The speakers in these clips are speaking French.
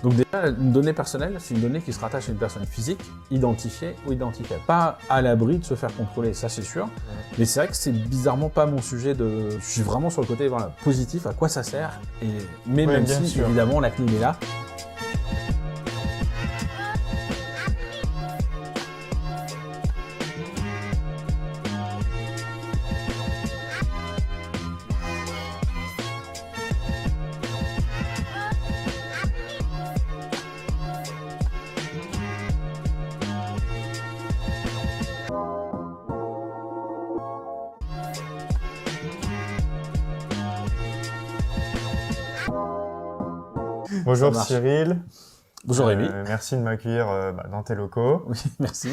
Donc déjà, une donnée personnelle, c'est une donnée qui se rattache à une personne physique, identifiée ou identifiable. Pas à l'abri de se faire contrôler, ça c'est sûr. Mais c'est vrai que c'est bizarrement pas mon sujet de... Je suis vraiment sur le côté positif, à quoi ça sert. Mais même si, évidemment, la CNIL est là. Bonjour Cyril. Bonjour Rémi. Merci de m'accueillir dans tes locaux. Oui, merci.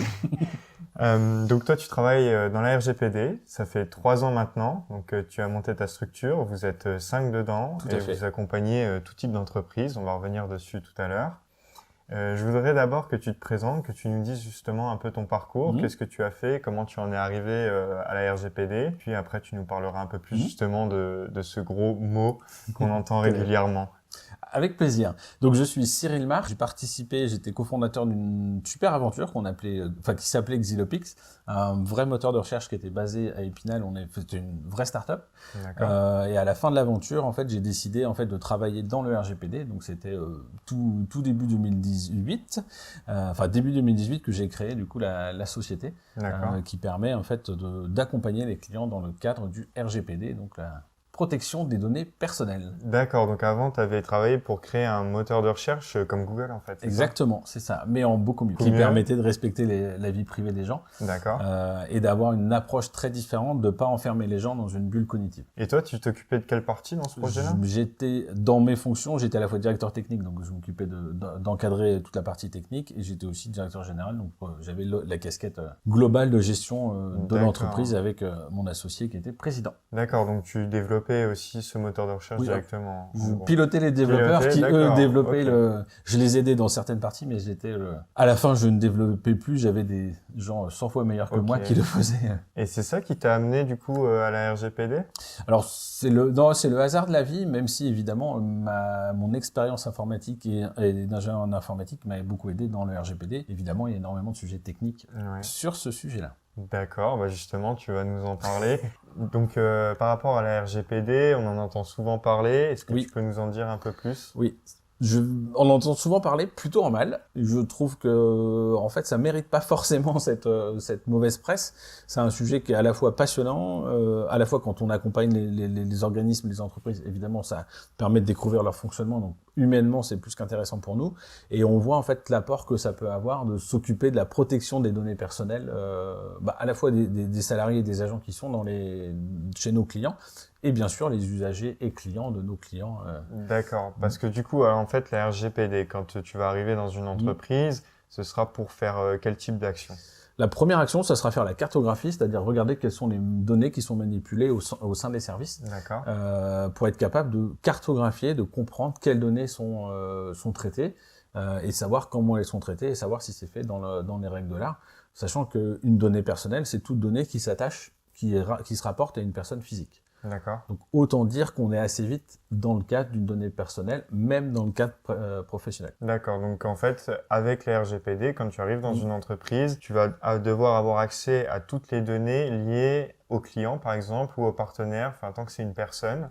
Donc toi, tu travailles dans la RGPD, ça fait 3 ans maintenant, donc tu as monté ta structure, vous êtes 5 dedans et vous accompagnez tout type d'entreprise, on va revenir dessus tout à l'heure. Je voudrais d'abord que tu te présentes, que tu nous dises justement un peu ton parcours, qu'est-ce que tu as fait, comment tu en es arrivé à la RGPD, puis après tu nous parleras un peu plus justement de ce gros mot qu'on entend régulièrement. Avec plaisir. Donc je suis Cyril March, j'étais cofondateur d'une super aventure qui s'appelait Xylopix, un vrai moteur de recherche qui était basé à Épinal. C'était une vraie start-up. Et à la fin de l'aventure, en fait, j'ai décidé de travailler dans le RGPD. Donc c'était tout début 2018, début 2018 que j'ai créé du coup la société qui permet en fait d'accompagner les clients dans le cadre du RGPD, donc la protection des données personnelles. D'accord, donc avant, tu avais travaillé pour créer un moteur de recherche comme Google, en fait. Exactement, c'est ça, mais en beaucoup mieux. Qui permettait de respecter la vie privée des gens. D'accord. Et d'avoir une approche très différente, de ne pas enfermer les gens dans une bulle cognitive. Et toi, tu t'occupais de quelle partie dans ce projet-là? Dans mes fonctions, j'étais à la fois directeur technique, donc je m'occupais d'encadrer toute la partie technique, et j'étais aussi directeur général, donc j'avais la casquette globale de gestion de l'entreprise avec mon associé qui était président. D'accord, donc tu développais aussi ce moteur de recherche directement. Je pilotais les développeurs qui, eux, développaient Je les aidais dans certaines parties, mais à la fin, je ne développais plus. J'avais des gens 100 fois meilleurs que moi qui le faisaient. Et c'est ça qui t'a amené, du coup, à la RGPD? Alors, c'est le hasard de la vie, même si, évidemment, mon expérience informatique et d'ingénieur en informatique m'a beaucoup aidé dans le RGPD. Évidemment, il y a énormément de sujets techniques sur ce sujet-là. D'accord, justement, tu vas nous en parler. Donc, par rapport à la RGPD, on en entend souvent parler. Est-ce que tu peux nous en dire un peu plus? Oui. On entend souvent parler plutôt en mal. Je trouve que, en fait, ça mérite pas forcément cette mauvaise presse. C'est un sujet qui est à la fois passionnant, à la fois quand on accompagne les organismes, les entreprises, évidemment, ça permet de découvrir leur fonctionnement. Donc, humainement, c'est plus qu'intéressant pour nous. Et on voit, en fait, l'apport que ça peut avoir de s'occuper de la protection des données personnelles, à la fois des salariés et des agents qui sont chez nos clients, et bien sûr les usagers et clients de nos clients. D'accord, parce que du coup, en fait, la RGPD, quand tu vas arriver dans une entreprise, ce sera pour faire quel type d'action? La première action, ça sera faire la cartographie, c'est-à-dire regarder quelles sont les données qui sont manipulées au sein des services, pour être capable de cartographier, de comprendre quelles données sont traitées, et savoir comment elles sont traitées, et savoir si c'est fait dans les règles de l'art, sachant qu'une donnée personnelle, c'est toute donnée qui s'attache, qui se rapporte à une personne physique. D'accord. Donc autant dire qu'on est assez vite dans le cadre d'une donnée personnelle, même dans le cadre professionnel. D'accord, donc en fait, avec les RGPD, quand tu arrives dans une entreprise, tu vas devoir avoir accès à toutes les données liées au client, par exemple, ou au partenaire, tant que c'est une personne.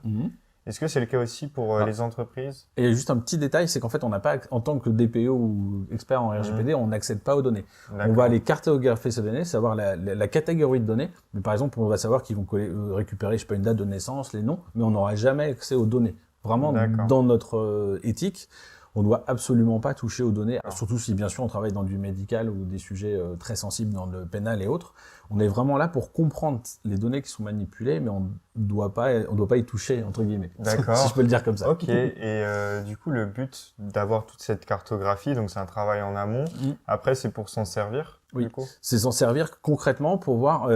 Est-ce que c'est le cas aussi pour les entreprises? Et juste un petit détail, c'est qu'en fait, on n'a pas, en tant que DPO ou expert en RGPD, on n'accède pas aux données. On va aller cartographier ces données, savoir la catégorie de données. Mais par exemple, on va savoir qu'ils vont récupérer, je sais pas, une date de naissance, les noms, mais on n'aura jamais accès aux données. Vraiment, dans notre éthique, on doit absolument pas toucher aux données, surtout si bien sûr on travaille dans du médical ou des sujets très sensibles dans le pénal et autres. On est vraiment là pour comprendre les données qui sont manipulées, mais on doit pas y toucher, entre guillemets. D'accord. Si je peux le dire comme ça. Ok. Et du coup, le but d'avoir toute cette cartographie, donc c'est un travail en amont. Après, c'est pour s'en servir. Oui, c'est s'en servir concrètement pour voir,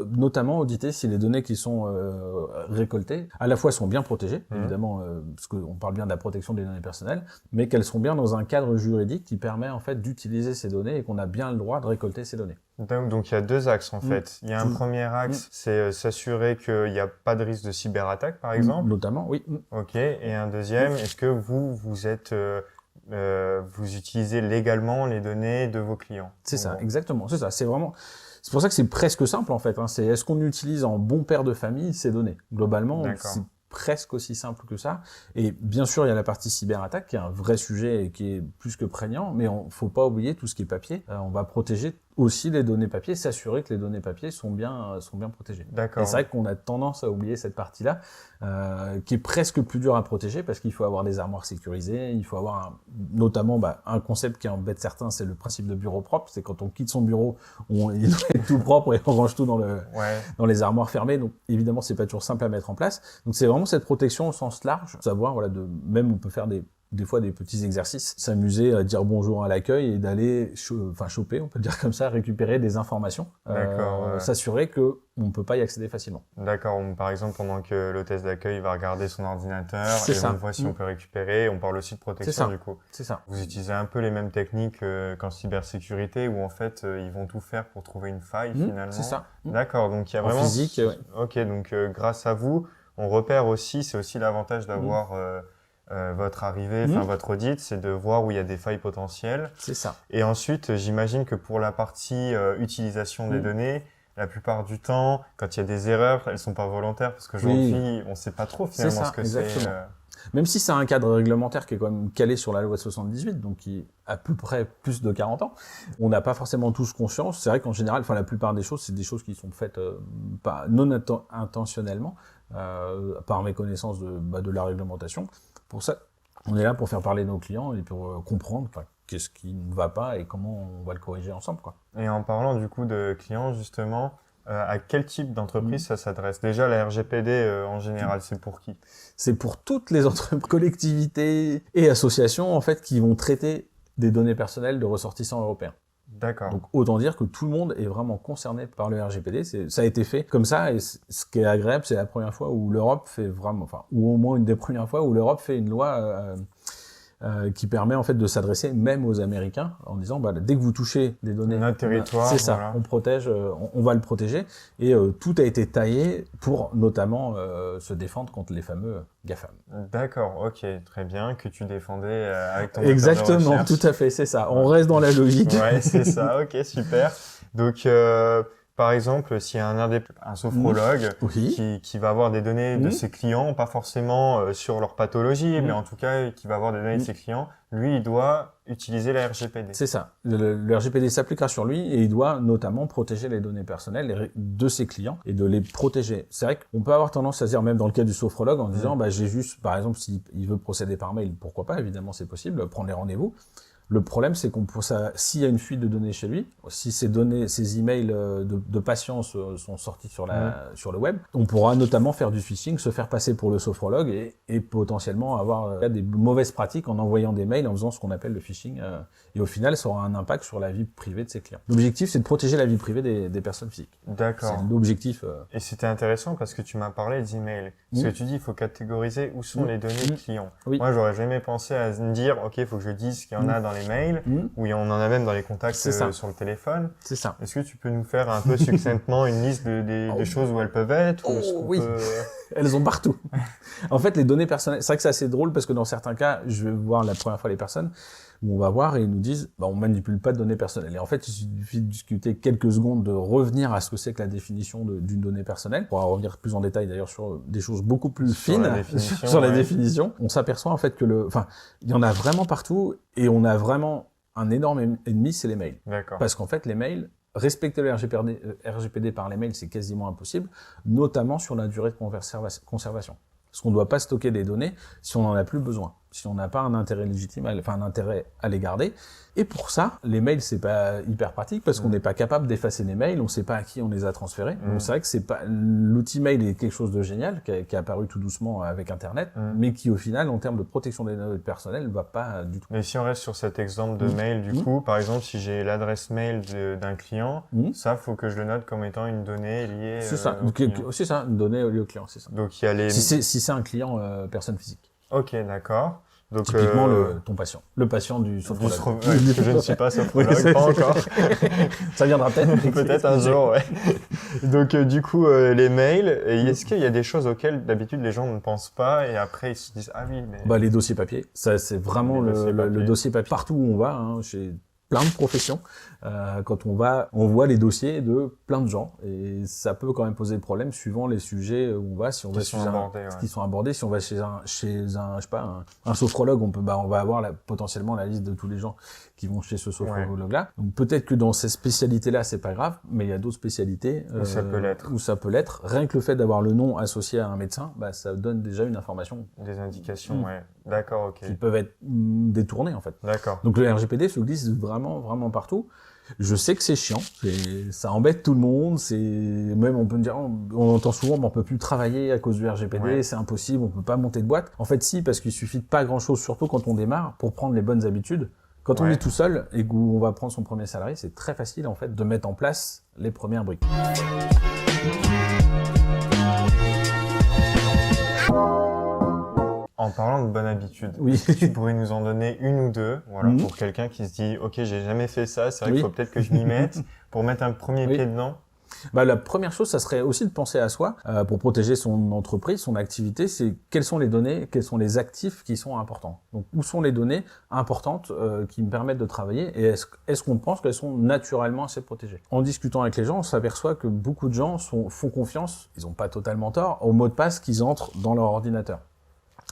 notamment auditer si les données qui sont récoltées, à la fois sont bien protégées, évidemment, parce qu'on parle bien de la protection des données personnelles, mais qu'elles sont bien dans un cadre juridique qui permet en fait d'utiliser ces données et qu'on a bien le droit de récolter ces données. Donc il y a 2 axes en fait. Il y a un premier axe, c'est s'assurer qu'il n'y a pas de risque de cyberattaque, par exemple. Notamment, oui. Ok. Et un deuxième, est-ce que vous êtes vous utilisez légalement les données de vos clients. C'est ça, exactement. C'est ça. C'est pour ça que c'est presque simple en fait. C'est est-ce qu'on utilise en bon père de famille ces données? Globalement, c'est presque aussi simple que ça. Et bien sûr, il y a la partie cyberattaque qui est un vrai sujet et qui est plus que prégnant, mais faut pas oublier tout ce qui est papier. On va protéger aussi les données papier, s'assurer que les données papier sont bien protégées. D'accord. Et c'est vrai qu'on a tendance à oublier cette partie-là, qui est presque plus dure à protéger parce qu'il faut avoir des armoires sécurisées, il faut avoir notamment un concept qui embête certains, c'est le principe de bureau propre. C'est quand on quitte son bureau, il doit être tout propre et on range tout dans les armoires fermées. Donc évidemment, c'est pas toujours simple à mettre en place. Donc c'est vraiment cette protection au sens large, savoir même on peut faire des fois des petits exercices, s'amuser à dire bonjour à l'accueil et d'aller choper, on peut le dire comme ça, récupérer des informations, s'assurer que on peut pas y accéder facilement. D'accord, par exemple pendant que l'hôtesse d'accueil va regarder son ordinateur on voit si on peut récupérer, on parle aussi de protection du coup. C'est ça. Vous utilisez un peu les mêmes techniques qu'en cybersécurité où en fait ils vont tout faire pour trouver une faille finalement. C'est ça. D'accord, donc il y a vraiment... En physique, Ok, donc grâce à vous, on repère aussi, c'est aussi l'avantage d'avoir... votre arrivée, votre audit, c'est de voir où il y a des failles potentielles. C'est ça. Et ensuite, j'imagine que pour la partie utilisation des données, la plupart du temps, quand il y a des erreurs, elles sont pas volontaires parce qu'aujourd'hui, on sait pas trop finalement ce que c'est. Même si c'est un cadre réglementaire qui est quand même calé sur la loi de 78, donc qui est à peu près plus de 40 ans, on n'a pas forcément tous conscience. C'est vrai qu'en général, la plupart des choses, c'est des choses qui sont faites non intentionnellement, par méconnaissance de la réglementation. Pour ça, on est là pour faire parler nos clients et pour comprendre qu'est-ce qui ne va pas et comment on va le corriger ensemble, quoi. Et en parlant du coup de clients, justement, à quel type d'entreprise ça s'adresse? Déjà, la RGPD, en général, c'est pour qui? C'est pour toutes les collectivités et associations, en fait, qui vont traiter des données personnelles de ressortissants européens. D'accord. Donc, autant dire que tout le monde est vraiment concerné par le RGPD. Ça a été fait comme ça, et ce qui est agréable, c'est la première fois où l'Europe fait vraiment, ou au moins une des premières fois où l'Europe fait une loi qui permet en fait de s'adresser même aux Américains en disant dès que vous touchez des données, notre territoire, c'est ça, on protège, on va le protéger, et tout a été taillé pour notamment se défendre contre les fameux GAFAM. D'accord, ok, très bien, que tu défendais avec ton Exactement, tout à fait, c'est ça. On reste dans la logique. Ouais, c'est ça, ok, super. Donc par exemple, s'il y a un sophrologue qui va avoir des données de ses clients, pas forcément sur leur pathologie, mais en tout cas qui va avoir des données de ses clients, lui, il doit utiliser la RGPD. C'est ça. Le RGPD s'appliquera sur lui et il doit notamment protéger les données personnelles de ses clients et de les protéger. C'est vrai qu'on peut avoir tendance à dire, même dans le cas du sophrologue, en disant j'ai juste, par exemple, s'il veut procéder par mail, pourquoi pas, évidemment c'est possible, prendre les rendez-vous. Le problème, c'est s'il y a une fuite de données chez lui, si ces emails de patients sont sortis sur le web, on pourra notamment faire du phishing, se faire passer pour le sophrologue et potentiellement avoir des mauvaises pratiques en envoyant des mails en faisant ce qu'on appelle le phishing. Et au final, ça aura un impact sur la vie privée de ses clients. L'objectif, c'est de protéger la vie privée des personnes physiques. D'accord. C'est l'objectif. Et c'était intéressant parce que tu m'as parlé d'emails. Ce que tu dis, il faut catégoriser où sont les données clients. Oui. Moi, j'aurais jamais pensé à me dire, ok, il faut que je dise ce qu'il y en a dans les mails, ou on en a même dans les contacts sur le téléphone. C'est ça. Est-ce que tu peux nous faire un peu succinctement une liste des choses où elles peuvent être Elles sont partout. En fait, les données personnelles, c'est vrai que c'est assez drôle parce que dans certains cas, je vais voir la première fois les personnes où on va voir et ils nous disent on manipule pas de données personnelles. Et en fait, il suffit de discuter quelques secondes, de revenir à ce que c'est que la définition d'une donnée personnelle. On pourra revenir plus en détail d'ailleurs sur des choses beaucoup plus fines sur la définition. On s'aperçoit en fait que il y en a vraiment partout et on a vraiment un énorme ennemi, c'est les mails. D'accord. Parce qu'en fait, les mails, respecter le RGPD par les mails, c'est quasiment impossible, notamment sur la durée de conservation. Parce qu'on ne doit pas stocker des données si on n'en a plus besoin, si on n'a pas un intérêt légitime, un intérêt à les garder. Et pour ça, les mails, c'est pas hyper pratique parce qu'on n'est pas capable d'effacer les mails, on sait pas à qui on les a transférés. Donc c'est vrai que l'outil mail est quelque chose de génial qui est apparu tout doucement avec Internet, mais qui au final, en termes de protection des données personnelles, va pas du tout. Mais si on reste sur cet exemple de mail, du coup, par exemple, si j'ai l'adresse mail d'un client, ça, faut que je le note comme étant une donnée liée c'est ça. C'est ça, une donnée liée au client, c'est ça. Donc il y a les... Si c'est un client personne physique. Ok, d'accord. Donc, typiquement ton patient, le patient du sophrologue. Que je ne suis pas sophrologue, pas encore. Ça viendra peut-être. Peut-être un jour, ouais. Donc du coup, les mails, est-ce qu'il y a des choses auxquelles d'habitude les gens ne pensent pas et après ils se disent ah oui mais... Les dossiers papier, ça c'est vraiment le dossier papier. Partout où on va, hein, chez plein de professions, quand on va, on voit les dossiers de plein de gens et ça peut quand même poser problème suivant les sujets où on va. Si on va chez qui sont abordés, si on va chez un je sais pas un sophrologue, on va avoir potentiellement la liste de tous les gens qui vont chez ce sophrologue-là. Donc peut-être que dans ces spécialités-là, c'est pas grave, mais il y a d'autres spécialités où ça peut l'être. Où ça peut l'être. Rien que le fait d'avoir le nom associé à un médecin, ça donne déjà une information. Des indications, ouais. D'accord, ok. Qui peuvent être détournées en fait. D'accord. Donc le RGPD se glisse vraiment partout. Je sais que c'est chiant, ça embête tout le monde, même on peut me dire, on entend souvent, mais on peut plus travailler à cause du RGPD, c'est impossible, on peut pas monter de boîte. En fait, si, parce qu'il suffit de pas grand chose, surtout quand on démarre, pour prendre les bonnes habitudes. Quand on est tout seul et qu'on va prendre son premier salarié, c'est très facile en fait de mettre en place les premières briques. En parlant de bonnes habitudes, tu pourrais nous en donner une ou deux, pour quelqu'un qui se dit « Ok, j'ai jamais fait ça, c'est vrai qu'il faut peut-être que je m'y mette pour mettre un premier pied dedans ». La première chose, ça serait aussi de penser à soi pour protéger son entreprise, son activité. C'est quelles sont les données, quels sont les actifs qui sont importants. Donc, où sont les données importantes qui me permettent de travailler et est-ce qu'on pense qu'elles sont naturellement assez protégées? En discutant avec les gens, on s'aperçoit que beaucoup de gens font confiance, ils n'ont pas totalement tort, au mot de passe qu'ils entrent dans leur ordinateur.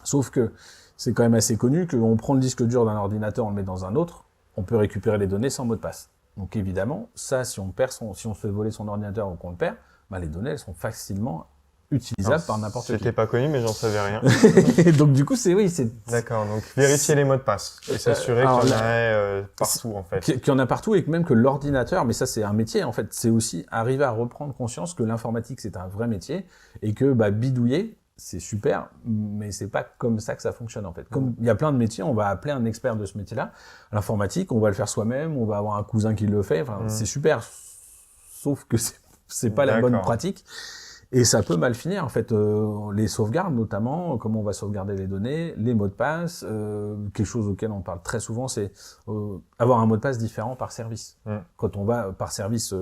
Sauf que c'est quand même assez connu qu'on prend le disque dur d'un ordinateur, on le met dans un autre, on peut récupérer les données sans mot de passe. Donc évidemment, ça, si on se fait voler son ordinateur ou qu'on le perd, les données, elles sont facilement utilisables par n'importe qui. C'était pas connu, mais j'en savais rien. Donc du coup, c'est... D'accord, donc vérifier les mots de passe et s'assurer qu'il y en a partout, en fait. Qu'il y en a partout et que même que l'ordinateur, mais ça, c'est un métier, en fait. C'est aussi arriver à reprendre conscience que l'informatique, c'est un vrai métier et que bidouiller, c'est super, mais c'est pas comme ça que ça fonctionne en fait. Comme il y a plein de métiers, on va appeler un expert de ce métier-là. L'informatique, on va le faire soi-même, on va avoir un cousin qui le fait. C'est super, sauf que c'est pas la bonne pratique. Et ça peut mal finir en fait. Les sauvegardes notamment, comment on va sauvegarder les données, les mots de passe, quelque chose auquel on parle très souvent, c'est avoir un mot de passe différent par service. Quand on va par service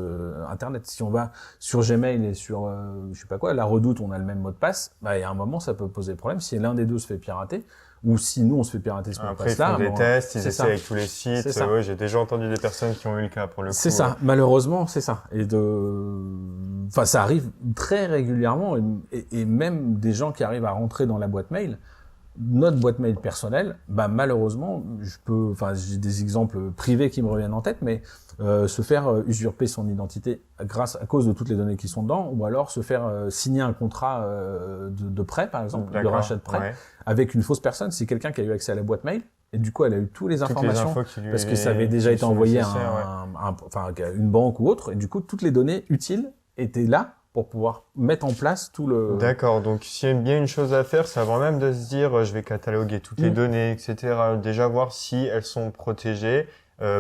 internet, si on va sur Gmail et sur je sais pas quoi, la Redoute, on a le même mot de passe, il y a un moment ça peut poser problème si l'un des deux se fait pirater. Ou si nous on se fait pirater ce mot de passe-là. Après ils font des tests, ils essaient avec tous les sites. J'ai déjà entendu des personnes qui ont eu le cas pour le coup. C'est ça, malheureusement c'est ça. Ça arrive très régulièrement et même des gens qui arrivent à rentrer dans la boîte mail. Notre boîte mail personnelle, malheureusement, j'ai des exemples privés qui me reviennent en tête, mais se faire usurper son identité à cause de toutes les données qui sont dedans, ou alors se faire signer un contrat de prêt, par exemple, de rachat de prêt, avec une fausse personne. C'est quelqu'un qui a eu accès à la boîte mail, et du coup, elle a eu toutes les informations, parce que ça avait déjà été envoyé à une banque ou autre, et du coup, toutes les données utiles étaient là, pour pouvoir mettre en place tout le... D'accord, donc s'il y a bien une chose à faire, c'est avant même de se dire je vais cataloguer toutes les données, etc. Déjà voir si elles sont protégées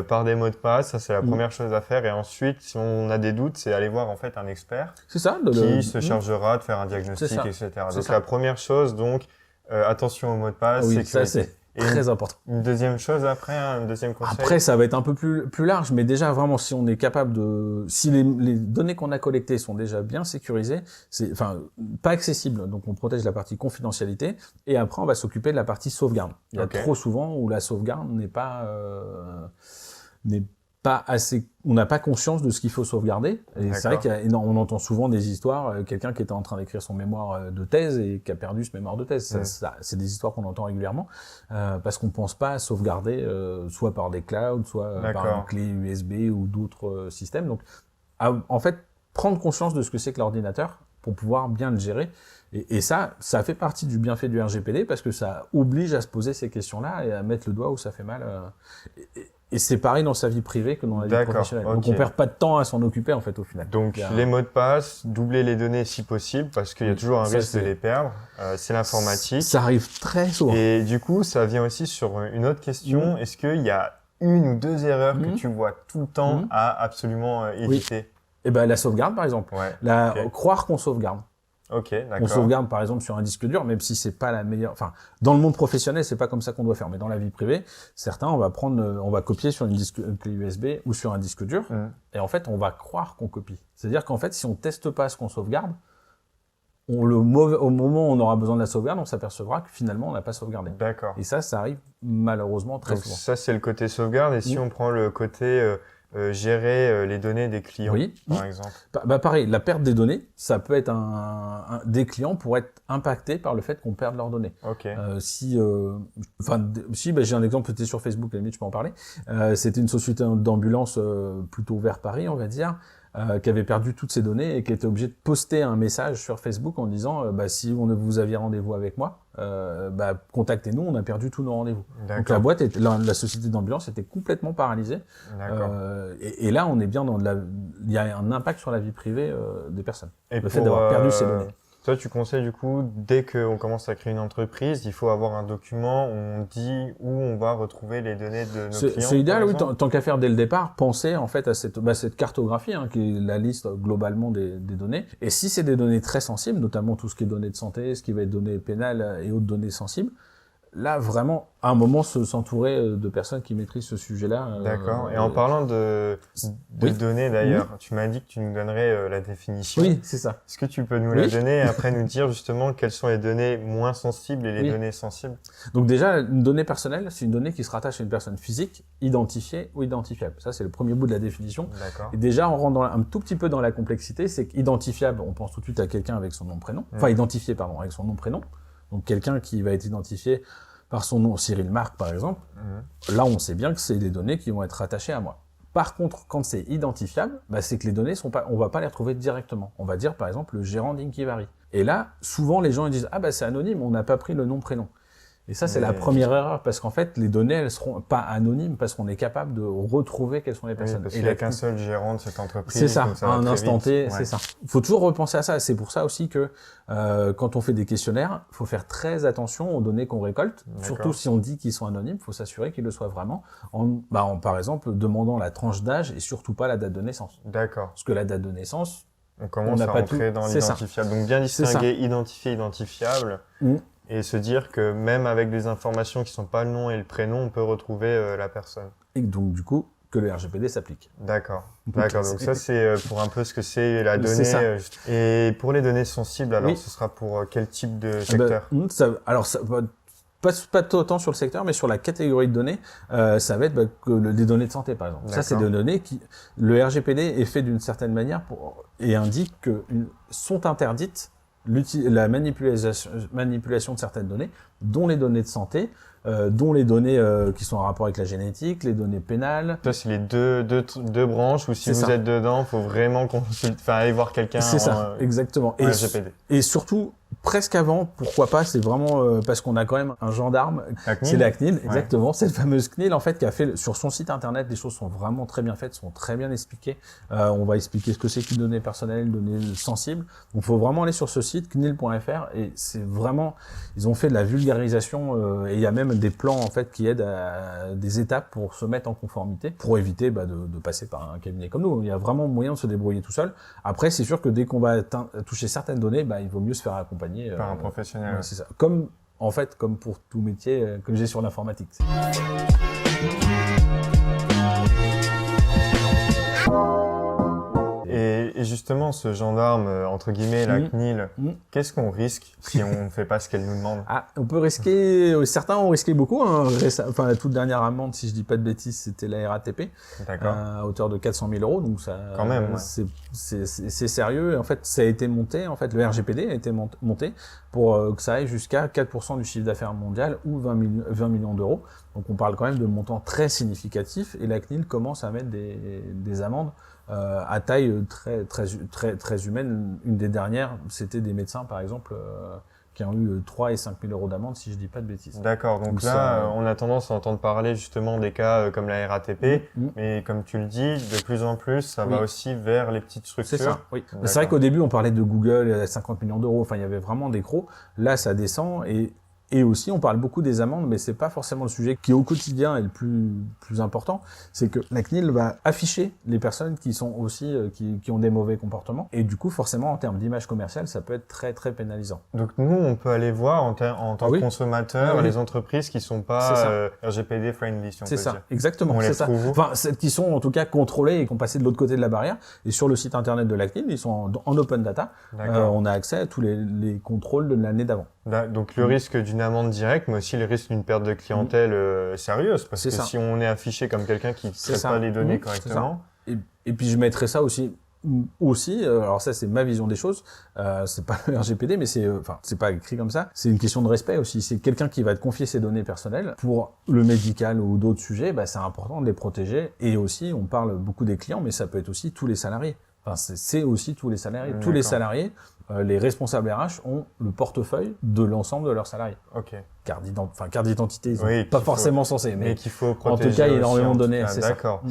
par des mots de passe, ça c'est la première chose à faire. Et ensuite, si on a des doutes, c'est aller voir en fait un expert qui se chargera de faire un diagnostic, etc. Donc la première chose, attention aux mots de passe, sécurité. Très important. Une deuxième chose après, un deuxième conseil. Après, ça va être un peu plus large, mais déjà vraiment, si on est capable si les données qu'on a collectées sont déjà bien sécurisées, pas accessibles, donc on protège la partie confidentialité, et après on va s'occuper de la partie sauvegarde. Il y a trop souvent où la sauvegarde n'est pas assez, on n'a pas conscience de ce qu'il faut sauvegarder. Et c'est vrai on entend souvent des histoires, quelqu'un qui était en train d'écrire son mémoire de thèse et qui a perdu ce mémoire de thèse. C'est des histoires qu'on entend régulièrement, parce qu'on pense pas à sauvegarder, soit par des clouds, soit par une clé USB ou d'autres systèmes. Donc, en fait, prendre conscience de ce que c'est que l'ordinateur pour pouvoir bien le gérer. Et ça fait partie du bienfait du RGPD parce que ça oblige à se poser ces questions-là et à mettre le doigt où ça fait mal. Et c'est pareil dans sa vie privée que dans la vie professionnelle. Donc on perd pas de temps à s'en occuper en fait au final. Donc les mots de passe, doubler les données si possible parce qu'il y a toujours un risque de les perdre. C'est l'informatique. Ça arrive très souvent. Et du coup, ça vient aussi sur une autre question. Est-ce qu'il y a une ou deux erreurs que tu vois tout le temps à absolument éviter? La sauvegarde par exemple. Croire qu'on sauvegarde. Ok, On d'accord. sauvegarde par exemple sur un disque dur, même si c'est pas la meilleure. Enfin, dans le monde professionnel, c'est pas comme ça qu'on doit faire, mais dans la vie privée, certains, on va copier sur une clé USB ou sur un disque dur, et en fait, on va croire qu'on copie. C'est-à-dire qu'en fait, si on teste pas ce qu'on sauvegarde, au moment où on aura besoin de la sauvegarde, on s'apercevra que finalement, on n'a pas sauvegardé. D'accord. Et ça arrive malheureusement très Donc souvent. ça, c'est le côté sauvegarde. Et si on prend le côté gérer les données des clients, par exemple. Pareil, la perte des données, ça peut être des clients pour être impactés par le fait qu'on perde leurs données. Ok. J'ai un exemple, c'était sur Facebook, à la limite, je peux en parler. C'était une société d'ambulance plutôt vers Paris, on va dire, qui avait perdu toutes ses données et qui était obligé de poster un message sur Facebook en disant si vous aviez rendez-vous avec moi, contactez-nous, on a perdu tous nos rendez-vous. Donc la société d'ambulance était complètement paralysée. Et là, on est bien il y a un impact sur la vie privée des personnes. Le fait d'avoir perdu ces données. Toi, tu conseilles du coup, dès qu'on commence à créer une entreprise, il faut avoir un document où on dit où on va retrouver les données de nos clients. C'est idéal, oui, tant qu'à faire dès le départ, penser en fait à cette cartographie qui est la liste globalement des données. Et si c'est des données très sensibles, notamment tout ce qui est données de santé, ce qui va être données pénales et autres données sensibles, là vraiment, à un moment, s'entourer de personnes qui maîtrisent ce sujet-là. D'accord. Et en parlant de données d'ailleurs, tu m'as dit que tu nous donnerais la définition. Oui, c'est ça. Est-ce que tu peux nous la donner et après nous dire justement quelles sont les données moins sensibles et les données sensibles? Donc déjà, une donnée personnelle, c'est une donnée qui se rattache à une personne physique, identifiée ou identifiable. Ça, c'est le premier bout de la définition. D'accord. Et déjà, on rentre un tout petit peu dans la complexité, c'est qu'identifiable, on pense tout de suite à quelqu'un avec son nom-prénom. Enfin, identifié, pardon, avec son nom-prénom. Donc quelqu'un qui va être identifié par son nom, Cyril Marc par exemple, là on sait bien que c'est des données qui vont être rattachées à moi. Par contre, quand c'est identifiable, c'est que les données on va pas les retrouver directement. On va dire par exemple le gérant d'Inkivari. Et là, souvent les gens ils disent c'est anonyme, on n'a pas pris le nom-prénom. Et ça, c'est la première erreur, parce qu'en fait, les données, elles seront pas anonymes, parce qu'on est capable de retrouver quelles sont les personnes. Parce qu'il n'y a qu'un seul gérant de cette entreprise. C'est ça, à un instant T, c'est ça. Il faut toujours repenser à ça. C'est pour ça aussi que quand on fait des questionnaires, il faut faire très attention aux données qu'on récolte. Surtout si on dit qu'ils sont anonymes, il faut s'assurer qu'ils le soient vraiment, en par exemple, demandant la tranche d'âge et surtout pas la date de naissance. D'accord. Parce que la date de naissance, on commence à rentrer dans l'identifiable. Donc bien distinguer identifié, identifiable. Et se dire que même avec des informations qui sont pas le nom et le prénom, on peut retrouver la personne. Et donc du coup, que le RGPD s'applique. D'accord. D'accord. Donc ça, c'est pour un peu ce que c'est la donnée. Et pour les données sensibles, alors ce sera pour quel type de secteur? Pas autant sur le secteur, mais sur la catégorie de données, ça va être des données de santé, par exemple. Ça, c'est des données qui... Le RGPD est fait d'une certaine manière et indique que sont interdites la manipulation de certaines données, dont les données de santé, dont les données qui sont en rapport avec la génétique, les données pénales. Ça, c'est les deux branches où si vous êtes dedans, il faut vraiment aller voir quelqu'un. C'est ça, exactement. RGPD. Et surtout, presque avant, pourquoi pas, c'est vraiment parce qu'on a quand même un gendarme, c'est la CNIL, exactement, cette fameuse CNIL en fait qui a fait sur son site internet, les choses sont vraiment très bien faites, sont très bien expliquées. On va expliquer ce que c'est qu'une donnée personnelle, une donnée sensible. Donc, il faut vraiment aller sur ce site CNIL.fr et c'est vraiment, ils ont fait de la vulgarisation et il y a même des plans en fait qui aident à des étapes pour se mettre en conformité, pour éviter de passer par un cabinet comme nous. Il y a vraiment moyen de se débrouiller tout seul. Après, c'est sûr que dès qu'on va toucher certaines données, il vaut mieux se faire accompagner par un professionnel. C'est ça. Comme pour tout métier que j'ai sur l'informatique. Et justement, ce gendarme, entre guillemets, la CNIL, qu'est-ce qu'on risque si on ne fait pas ce qu'elle nous demande? On peut risquer, certains ont risqué beaucoup. Enfin, la toute dernière amende, si je dis pas de bêtises, c'était la RATP, à hauteur de 400 000 €. Donc ça, quand même, c'est sérieux. Et en fait, ça a été monté. En fait, le RGPD a été monté pour que ça aille jusqu'à 4% du chiffre d'affaires mondial ou 20 millions d'euros. Donc on parle quand même de montants très significatifs. Et la CNIL commence à mettre des amendes à taille très humaine. Une des dernières, c'était des médecins, par exemple, qui ont eu 3 et 5 000 € d'amende, si je dis pas de bêtises. D'accord. Donc là, on a tendance à entendre parler justement des cas comme la RATP, mais comme tu le dis, de plus en plus, ça va aussi vers les petites structures. C'est ça, oui. C'est vrai qu'au début, on parlait de Google à 50 millions d'euros. Enfin, il y avait vraiment des gros. Là, ça descend et Et aussi, on parle beaucoup des amendes, mais c'est pas forcément le sujet qui au quotidien est le plus important. C'est que la CNIL va afficher les personnes qui sont aussi qui ont des mauvais comportements. Et du coup, forcément, en termes d'image commerciale, ça peut être très très pénalisant. Donc nous, on peut aller voir en tant que consommateur les entreprises qui sont pas RGPD friendly, si on peut dire. C'est ça, exactement. On les ça. Enfin, celles qui sont en tout cas contrôlées et qui ont passé de l'autre côté de la barrière. Et sur le site internet de la CNIL, ils sont en open data. On a accès à tous les contrôles de l'année d'avant. Donc le risque d'une amende directe, mais aussi le risque d'une perte de clientèle sérieuse, parce que si on est affiché comme quelqu'un qui ne traite pas les données correctement. Et puis je mettrais ça aussi, alors ça c'est ma vision des choses, c'est pas le RGPD, mais c'est pas écrit comme ça. C'est une question de respect aussi. C'est quelqu'un qui va te confier ses données personnelles pour le médical ou d'autres sujets, c'est important de les protéger. Et aussi, on parle beaucoup des clients, mais ça peut être aussi tous les salariés. Enfin, c'est aussi tous les salariés. Tous les salariés, les responsables RH ont le portefeuille de l'ensemble de leurs salariés. Carte d'identité, ils sont pas forcément censés, mais qu'il faut protéger. En tout cas, il y a énormément de données. C'est d'accord.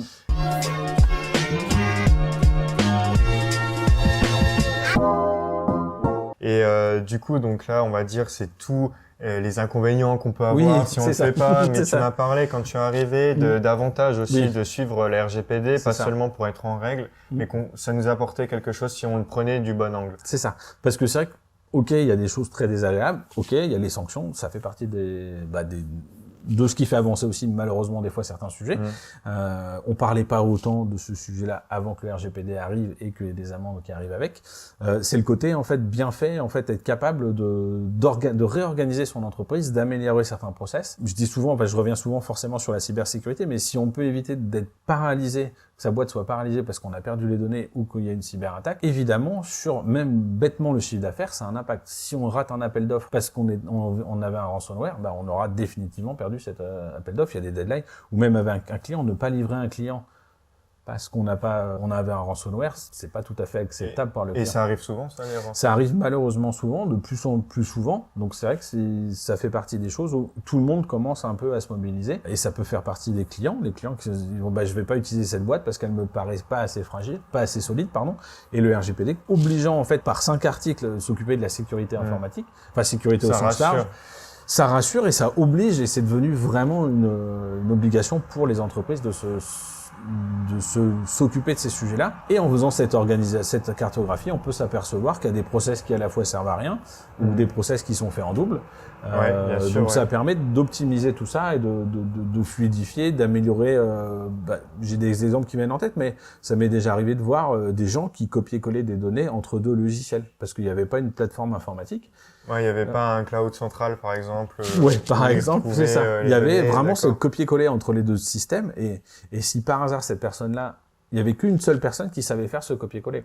Et du coup, donc là, on va dire, c'est tout les inconvénients qu'on peut avoir si on ne fait pas. Mais tu m'as parlé quand tu es arrivé d'avantages aussi de suivre la RGPD, pas seulement pour être en règle, mais ça nous apportait quelque chose si on le prenait du bon angle. C'est ça. Parce que c'est vrai que, il y a des choses très désagréables. Il y a les sanctions. Ça fait partie de ce qui fait avancer aussi malheureusement des fois certains sujets. On parlait pas autant de ce sujet-là avant que le RGPD arrive et qu'il y ait des amendes qui arrivent avec. C'est le côté en fait bien fait, en fait être capable de réorganiser son entreprise, d'améliorer certains process. Je dis souvent, je reviens souvent forcément sur la cybersécurité, mais si on peut éviter d'être paralysé, que sa boîte soit paralysée parce qu'on a perdu les données ou qu'il y a une cyberattaque, évidemment sur même bêtement le chiffre d'affaires, ça a un impact. Si on rate un appel d'offres parce qu'on avait un ransomware, on aura définitivement perdu cet appel d'offres. Il y a des deadlines, ou même avec un client, ne pas livrer un client parce qu'on avait un ransomware, c'est pas tout à fait acceptable par le client. Et ça arrive souvent, ça, les ransomware ? Ça arrive malheureusement souvent, de plus en plus souvent. Donc c'est vrai que ça fait partie des choses où tout le monde commence un peu à se mobiliser. Et ça peut faire partie des clients. Les clients qui se disent, je vais pas utiliser cette boîte parce qu'elle me paraît pas assez fragile, pas assez solide, pardon. Et le RGPD, obligeant en fait par 5 articles de s'occuper de la sécurité informatique, enfin sécurité au sens large. Ça rassure et ça oblige, et c'est devenu vraiment une obligation pour les entreprises de s'occuper de ces sujets-là. Et en faisant cette cartographie, on peut s'apercevoir qu'il y a des process qui à la fois servent à rien ou des process qui sont faits en double. Ça permet d'optimiser tout ça et de fluidifier, d'améliorer. J'ai des exemples qui viennent en tête, mais ça m'est déjà arrivé de voir des gens qui copiaient-collaient des données entre 2 logiciels parce qu'il n'y avait pas une plateforme informatique. Il n'y avait pas un cloud central, par exemple. Par exemple, c'est ça. Il y avait vraiment ce copier-coller entre les 2 systèmes. Et si par hasard, cette personne-là, il n'y avait qu'une seule personne qui savait faire ce copier-coller.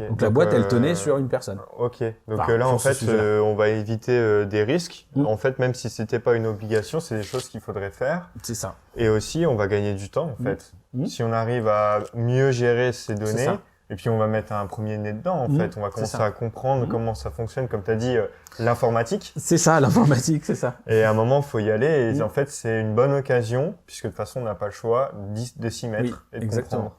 Donc la boîte, elle tenait sur une personne. Donc là, en fait, on va éviter des risques. En fait, même si c'était pas une obligation, c'est des choses qu'il faudrait faire. C'est ça. Et aussi, on va gagner du temps, en fait. Si on arrive à mieux gérer ces données, et puis on va mettre un premier nez dedans, en fait. On va commencer à comprendre comment ça fonctionne, comme tu as dit, l'informatique. C'est ça, l'informatique, c'est ça. Et à un moment, il faut y aller. Et en fait, c'est une bonne occasion, puisque de toute façon, on n'a pas le choix de s'y mettre et de comprendre.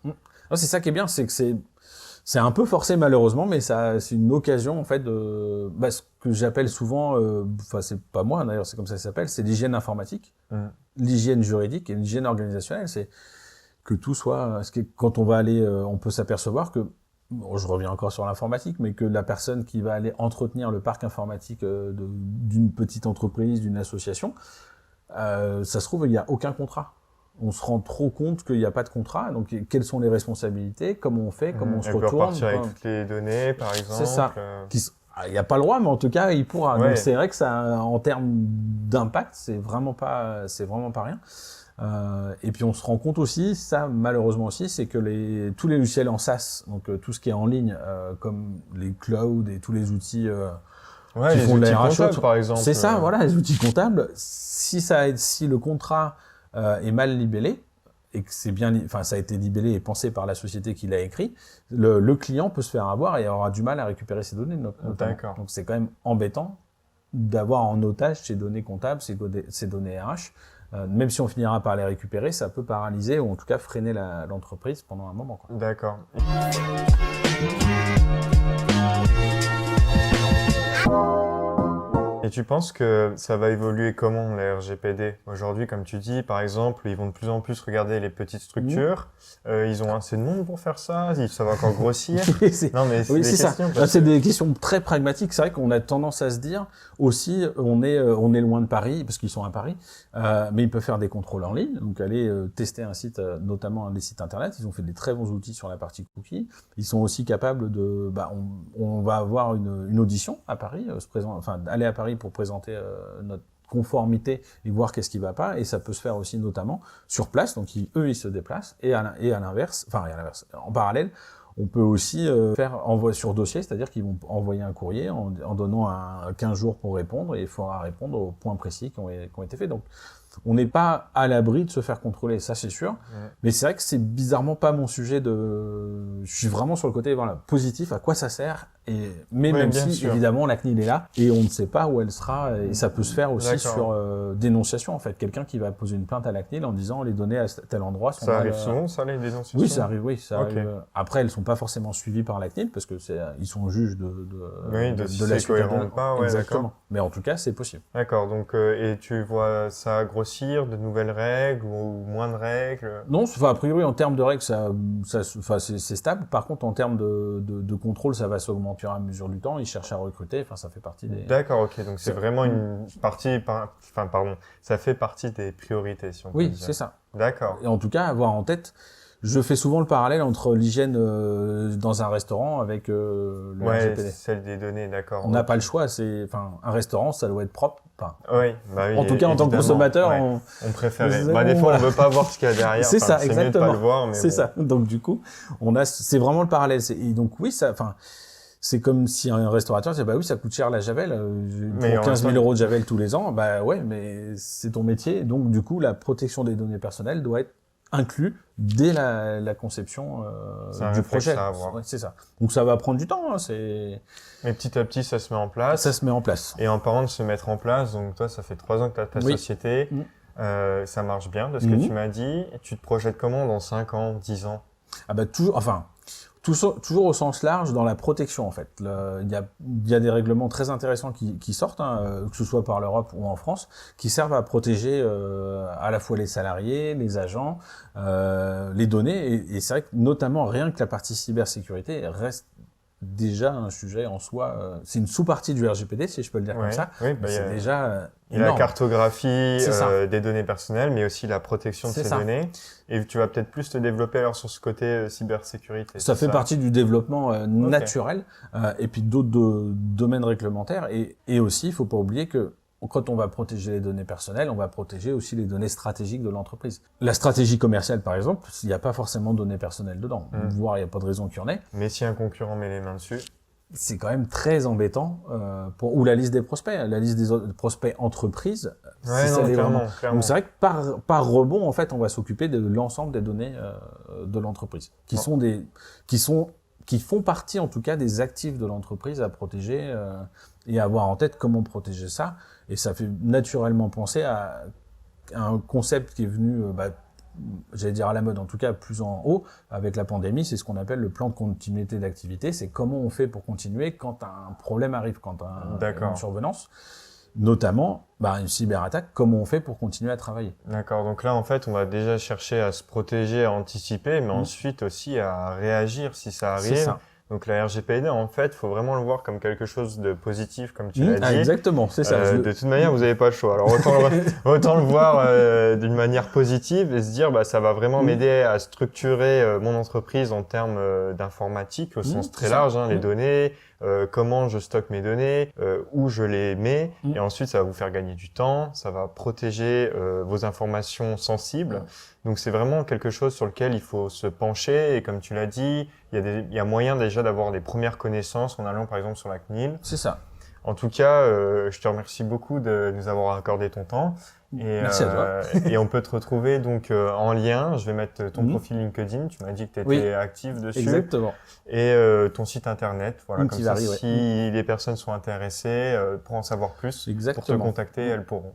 C'est ça qui est bien, c'est que c'est un peu forcé malheureusement, mais c'est une occasion en fait de ce que j'appelle souvent, c'est pas moi d'ailleurs, c'est comme ça que ça s'appelle, c'est l'hygiène informatique, l'hygiène juridique et l'hygiène organisationnelle. C'est que tout soit, quand on va aller, on peut s'apercevoir que, je reviens encore sur l'informatique, mais que la personne qui va aller entretenir le parc informatique d'une petite entreprise, d'une association, ça se trouve il n'y a aucun contrat. On se rend trop compte qu'il n'y a pas de contrat. Donc, quelles sont les responsabilités? Comment on fait? Comment on se retourne? Elle peut repartir avec toutes les données, par exemple. C'est ça. Il n'y a pas le droit, mais en tout cas, il pourra. Donc, c'est vrai que ça, en termes d'impact, c'est vraiment pas rien. Et puis, on se rend compte aussi, ça, malheureusement aussi, c'est que tous les logiciels en SaaS, donc tout ce qui est en ligne, comme les clouds et tous les outils qui font de la RH, par exemple. C'est ça, voilà, les outils comptables. Si le contrat est mal libellé et que ça a été libellé et pensé par la société qui l'a écrit, le client peut se faire avoir et aura du mal à récupérer ses données. D'accord. Donc c'est quand même embêtant d'avoir en otage ces données comptables, ces données RH. Même si on finira par les récupérer, ça peut paralyser ou en tout cas freiner l'entreprise pendant un moment. D'accord. Et tu penses que ça va évoluer comment, la RGPD? Aujourd'hui, comme tu dis, par exemple, ils vont de plus en plus regarder les petites structures. Ils ont assez de monde pour faire ça? Ça va encore grossir? Non, mais oui, c'est ça. C'est des questions très pragmatiques. C'est vrai qu'on a tendance à se dire aussi, on est loin de Paris, parce qu'ils sont à Paris, mais ils peuvent faire des contrôles en ligne. Donc, aller tester un site, notamment des sites internet. Ils ont fait des très bons outils sur la partie cookies. Ils sont aussi capables de, on va avoir une audition à Paris, aller à Paris pour présenter notre conformité et voir qu'est-ce qui va pas, et ça peut se faire aussi notamment sur place, donc eux ils se déplacent, et à l'inverse, en parallèle, on peut aussi faire envoi sur dossier, c'est-à-dire qu'ils vont envoyer un courrier en donnant 15 jours pour répondre, et il faudra répondre aux points précis qui ont été faits. Donc on n'est pas à l'abri de se faire contrôler, ça c'est sûr. Mais c'est vrai que c'est bizarrement pas mon sujet de... Je suis vraiment sur le côté positif, à quoi ça sert. Même si, évidemment, la CNIL est là, et on ne sait pas où elle sera, et ça peut se faire aussi sur dénonciation, en fait. Quelqu'un qui va poser une plainte à la CNIL en disant les données à tel endroit sont... Ça arrive souvent, ça, les dénonciations? Oui, ça arrive, arrive. Après, elles sont pas forcément suivies par la CNIL, parce que ils sont juges de la suite cohérent ou pas, exactement. Mais en tout cas, c'est possible. D'accord, donc, et tu vois ça grossir, de nouvelles règles, ou moins de règles? Non, a priori, en termes de règles, c'est stable. Par contre, en termes de contrôle, ça va s'augmenter à mesure du temps. Ils cherchent à recruter, ça fait partie des... D'accord, ok, donc c'est vraiment une partie, ça fait partie des priorités, si on peut dire. Oui, c'est ça. D'accord. Et en tout cas, avoir en tête, je fais souvent le parallèle entre l'hygiène dans un restaurant avec le RGPD. Celle des données, d'accord. On n'a pas le choix, un restaurant, ça doit être propre. Oui, en tout cas, en tant que consommateur, on préférait. Des fois, on veut pas voir ce qu'il y a derrière. C'est ça, exactement. C'est mieux de pas le voir, mais c'est ça. Donc, du coup, c'est vraiment le parallèle. Et donc, oui, c'est comme si un restaurateur disait, oui, ça coûte cher la javel, pour 15 000 € de javel tous les ans, mais c'est ton métier. Donc, du coup, la protection des données personnelles doit être inclus dès la conception du projet. C'est ça. Donc ça va prendre du temps. Mais petit à petit, ça se met en place. Ça se met en place. Et en parlant de se mettre en place, donc toi, ça fait 3 ans que tu as ta société. Ça marche bien de ce que tu m'as dit. Et tu te projettes comment dans 5 ans, 10 ans? Toujours au sens large dans la protection, en fait. Il y a des règlements très intéressants qui sortent, que ce soit par l'Europe ou en France, qui servent à protéger à la fois les salariés, les agents, les données. Et c'est vrai que notamment, rien que la partie cybersécurité reste déjà un sujet en soi. C'est une sous-partie du RGPD, si je peux le dire comme ça. Oui, c'est déjà... Il y a la cartographie des données personnelles, mais aussi la protection de ces données. Et tu vas peut-être plus te développer alors sur ce côté cybersécurité. Ça fait partie du développement naturel, et puis d'autres domaines réglementaires. Et aussi, il faut pas oublier que quand on va protéger les données personnelles, on va protéger aussi les données stratégiques de l'entreprise. La stratégie commerciale, par exemple, il n'y a pas forcément de données personnelles dedans. Voire, il n'y a pas de raison qu'il y en ait. Mais si un concurrent met les mains dessus... C'est quand même très embêtant ou la liste des prospects, la liste des prospects entreprises. Clairement. Donc c'est vrai que par rebond, en fait, on va s'occuper de l'ensemble des données de l'entreprise, qui font partie, en tout cas, des actifs de l'entreprise à protéger et à avoir en tête comment protéger ça. Et ça fait naturellement penser à un concept qui est venu, j'allais dire à la mode, en tout cas plus en haut, avec la pandémie, c'est ce qu'on appelle le plan de continuité d'activité. C'est comment on fait pour continuer quand un problème arrive, quand une survenance. Notamment, une cyberattaque, comment on fait pour continuer à travailler. D'accord, donc là, en fait, on va déjà chercher à se protéger, à anticiper, mais ensuite aussi à réagir si ça arrive. C'est ça. Donc la RGPD, en fait, il faut vraiment le voir comme quelque chose de positif, comme tu l'as dit. Exactement, c'est ça. De toute manière, vous n'avez pas le choix. Alors autant le voir d'une manière positive et se dire, ça va vraiment m'aider à structurer mon entreprise en termes d'informatique au sens très large, les données, comment je stocke mes données, où je les mets, et ensuite ça va vous faire gagner du temps, ça va protéger vos informations sensibles. Donc c'est vraiment quelque chose sur lequel il faut se pencher, et comme tu l'as dit, il y a moyen déjà d'avoir des premières connaissances en allant par exemple sur la CNIL. C'est ça. En tout cas, je te remercie beaucoup de nous avoir accordé ton temps. Merci à toi. Et on peut te retrouver donc en lien. Je vais mettre ton profil LinkedIn. Tu m'as dit que tu étais actif dessus. Exactement. Et ton site internet. Voilà, comme ça, si les personnes sont intéressées pour en savoir plus, pour te contacter, elles pourront.